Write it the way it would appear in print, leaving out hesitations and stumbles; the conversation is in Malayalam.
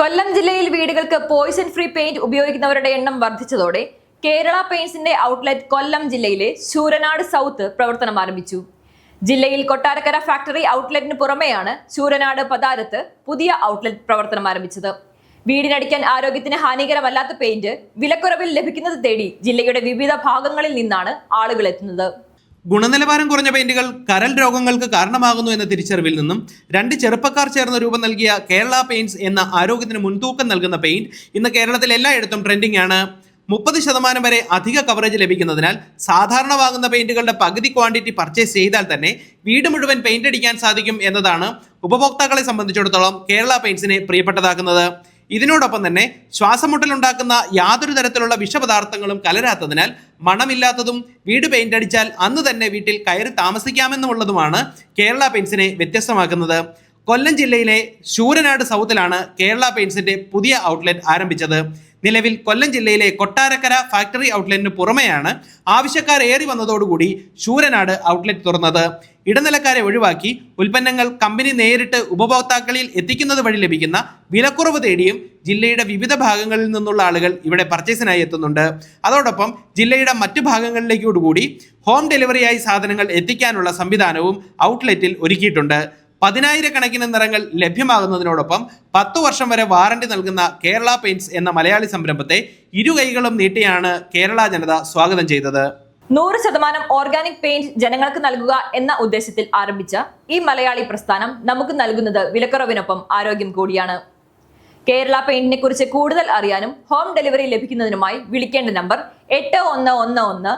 കൊല്ലം ജില്ലയിൽ വീടുകൾക്ക് പോയിസൺ ഫ്രീ പെയിന്റ് ഉപയോഗിക്കുന്നവരുടെ എണ്ണം വർദ്ധിച്ചതോടെ കേരള പെയിന്റ്സിന്റെ ഔട്ട്ലെറ്റ് കൊല്ലം ജില്ലയിലെ ശൂരനാട് സൗത്ത് പ്രവർത്തനം ആരംഭിച്ചു. ജില്ലയിൽ കൊട്ടാരക്കര ഫാക്ടറി ഔട്ട്ലെറ്റിന് പുറമെയാണ് ശൂരനാട് പതാരത്ത് പുതിയ ഔട്ട്ലെറ്റ് പ്രവർത്തനം ആരംഭിച്ചത്. വീടിനടിക്കാൻ ആരോഗ്യത്തിന് ഹാനികരമല്ലാത്ത പെയിന്റ് വിലക്കുറവിൽ ലഭിക്കുന്നത് തേടി ജില്ലയുടെ വിവിധ ഭാഗങ്ങളിൽ നിന്നാണ് ആളുകൾ എത്തുന്നത്. ഗുണനിലവാരം കുറഞ്ഞ പെയിന്റുകൾ കരൾ രോഗങ്ങൾക്ക് കാരണമാകുന്നു എന്ന തിരിച്ചറിവിൽ നിന്നും രണ്ട് ചെറുപ്പക്കാർ ചേർന്ന് രൂപം നൽകിയ കേരള പെയിന്റ്സ് എന്ന ആരോഗ്യത്തിന് മുൻതൂക്കം നൽകുന്ന പെയിന്റ് ഇന്ന് കേരളത്തിൽ എല്ലായിടത്തും ട്രെൻഡിംഗ് ആണ്. 30% വരെ അധിക കവറേജ് ലഭിക്കുന്നതിനാൽ സാധാരണ വാങ്ങുന്ന പെയിന്റുകളുടെ പകുതി ക്വാണ്ടിറ്റി പർച്ചേസ് ചെയ്താൽ തന്നെ വീട് മുഴുവൻ പെയിന്റ് അടിക്കാൻ സാധിക്കും എന്നതാണ് ഉപഭോക്താക്കളെ സംബന്ധിച്ചിടത്തോളം കേരള പെയിന്റ്സിനെ പ്രിയപ്പെട്ടതാക്കുന്നത്. ഇതിനോടൊപ്പം തന്നെ ശ്വാസമുട്ടലുണ്ടാക്കുന്ന യാതൊരു തരത്തിലുള്ള വിഷപദാർത്ഥങ്ങളും കലരാത്തതിനാൽ മണമില്ലാത്തതും വീട് പെയിന്റ് അടിച്ചാൽ അന്ന് തന്നെ വീട്ടിൽ കയറി താമസിക്കാമെന്നുള്ളതുമാണ് കേരള പെയിന്റ്സിനെ വ്യത്യസ്തമാക്കുന്നത്. കൊല്ലം ജില്ലയിലെ ശൂരനാട് സൗത്തിലാണ് കേരള പെയിന്റ്സിന്റെ പുതിയ ഔട്ട്ലെറ്റ് ആരംഭിച്ചത്. നിലവിൽ കൊല്ലം ജില്ലയിലെ കൊട്ടാരക്കര ഫാക്ടറി ഔട്ട്ലെറ്റിന് പുറമെയാണ് ആവശ്യക്കാർ ഏറി വന്നതോടുകൂടി ശൂരനാട് ഔട്ട്ലെറ്റ് തുറന്നത്. ഇടനിലക്കാരെ ഒഴിവാക്കി ഉൽപ്പന്നങ്ങൾ കമ്പനി നേരിട്ട് ഉപഭോക്താക്കളിൽ എത്തിക്കുന്നത് വഴി ലഭിക്കുന്ന വിലക്കുറവ് തേടിയും ജില്ലയുടെ വിവിധ ഭാഗങ്ങളിൽ നിന്നുള്ള ആളുകൾ ഇവിടെ പർച്ചേസിനായി എത്തുന്നുണ്ട്. അതോടൊപ്പം ജില്ലയുടെ മറ്റു ഭാഗങ്ങളിലേക്കൂടി ഹോം ഡെലിവറിയായി സാധനങ്ങൾ എത്തിക്കാനുള്ള സംവിധാനവും ഔട്ട്ലെറ്റിൽ ഒരുക്കിയിട്ടുണ്ട്. 10,000 നിറങ്ങൾ ലഭ്യമാകുന്നതിനോടൊപ്പം 10 വർഷം വരെ വാറണ്ടി നൽകുന്ന കേരള പെയിന്റ്സ് എന്ന മലയാളി സംരംഭത്തെ ഇരുകൈകളും നീട്ടിയാണ് കേരള ജനത സ്വാഗതം ചെയ്തത്. 100% ഓർഗാനിക് പെയിന്റ് ജനങ്ങൾക്ക് നൽകുക എന്ന ഉദ്ദേശത്തിൽ ആരംഭിച്ച ഈ മലയാളി പ്രസ്ഥാനം നമുക്ക് നൽകുന്നത് വിലക്കുറവിനൊപ്പം ആരോഗ്യം കൂടിയാണ്. കേരള പെയിന്റിനെ കുറിച്ച് കൂടുതൽ അറിയാനും ഹോം ഡെലിവറി ലഭിക്കുന്നതിനുമായി വിളിക്കേണ്ട നമ്പർ 8111